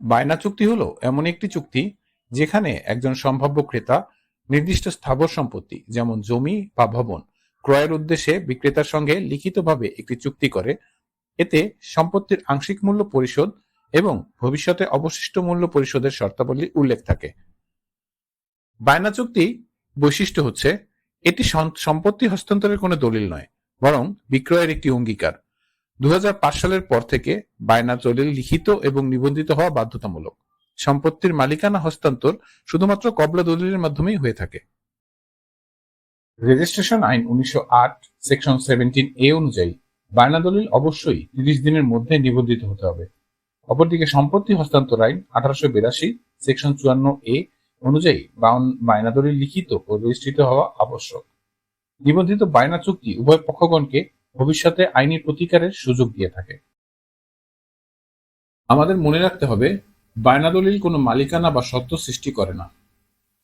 বায়না চুক্তি হলো এমন একটি চুক্তি যেখানে একজন সম্ভাব্য ক্রেতা নির্দিষ্ট স্থাবর সম্পত্তি যেমন জমি বা ভবন ক্রয়ের উদ্দেশ্যে বিক্রেতার সঙ্গে লিখিতভাবে একটি চুক্তি করে। এতে সম্পত্তির আংশিক মূল্য পরিশোধ এবং ভবিষ্যতে অবশিষ্ট মূল্য পরিশোধের শর্তাবলী উল্লেখ থাকে। বায়না চুক্তি বৈশিষ্ট্য হচ্ছে এটি সম্পত্তি হস্তান্তরের কোনো দলিল নয়, বরং বিক্রয়ের একটি অঙ্গীকার। 2005 সালের পর থেকে বায়না দলিল লিখিত এবং নিবন্ধিত হওয়া বাধ্যতামূলক। সম্পত্তির মালিকানা হস্তান্তর শুধুমাত্র কবলা দলিলের মাধ্যমেই হয়ে থাকে। রেজিস্ট্রেশন আইন 1908 সেকশন 17A অনুযায়ী বায়না দলিল অবশ্যই 30 দিনের মধ্যে নিবন্ধিত হতে হবে। অপরদিকে সম্পত্তি হস্তান্তর আইন 1882 সেকশন 54A অনুযায়ী বায়না দলিল লিখিত ও রেজিস্ট্রিত হওয়া আবশ্যক। নিবন্ধিত বায়না চুক্তি উভয় পক্ষগণকে ভবিষ্যতে আইনি প্রতিকারের সুযোগ দিয়ে থাকে। আমাদের মনে রাখতে হবে, বায়না দলিল কোনো মালিকানা বা সত্ত্ব সৃষ্টি করে না।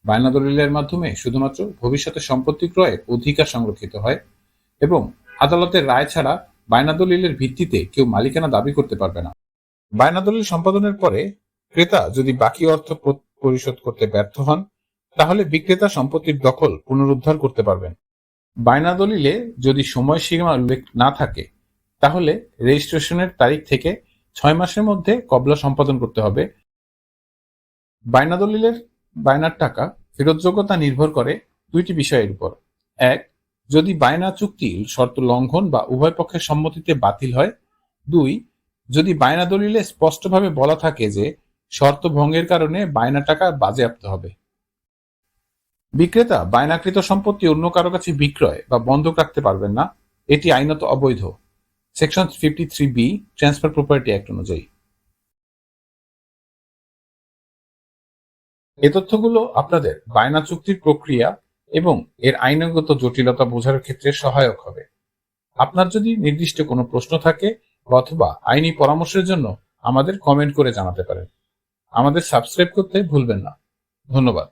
বায়না দলিলের মাধ্যমে শুধুমাত্র ভবিষ্যতে সম্পত্তি ক্রয়ের অধিকার সংরক্ষিত হয় এবং আদালতের রায় ছাড়া বায়না দলিলের ভিত্তিতে কেউ মালিকানা দাবি করতে পারবে না। বায়না দলিল সম্পাদনের পরে ক্রেতা যদি বাকি অর্থ পরিশোধ করতে ব্যর্থ হন, তাহলে বিক্রেতা সম্পত্তির দখল পুনরুদ্ধার করতে পারবেন। বায়না দলিলে যদি সময়সীমা উল্লেখ না থাকে, তাহলে রেজিস্ট্রেশনের তারিখ থেকে 6 মাসের মধ্যে কবলা সম্পাদন করতে হবে। বায়না দলিলের বায়নার টাকা ফেরতযোগ্যতা নির্ভর করে দুইটি বিষয়ের উপর। এক, যদি বায়না চুক্তি শর্ত লঙ্ঘন বা উভয় পক্ষের সম্মতিতে বাতিল হয়। 2, যদি বায়না দলিলে স্পষ্টভাবে বলা থাকে যে শর্ত ভঙ্গের কারণে বায়না টাকা বাজেয়াপ্ত হবে। বিক্রেতা বায়নাকৃত সম্পত্তি অন্য কারো কাছে বিক্রয় বা বন্ধক রাখতে পারবেন না, এটি আইনত অবৈধ। Section 53B transfer property act অনুযায়ী। এই তথ্যগুলো আপনাদের বায়না চুক্তির প্রক্রিয়া এবং এর আইনগত জটিলতা বোঝার ক্ষেত্রে সহায়ক হবে। আপনার যদি নির্দিষ্ট কোনো প্রশ্ন থাকে অথবা আইনি পরামর্শের জন্য আমাদের কমেন্ট করে জানাতে পারেন। আমাদের সাবস্ক্রাইব করতে ভুলবেন না। ধন্যবাদ।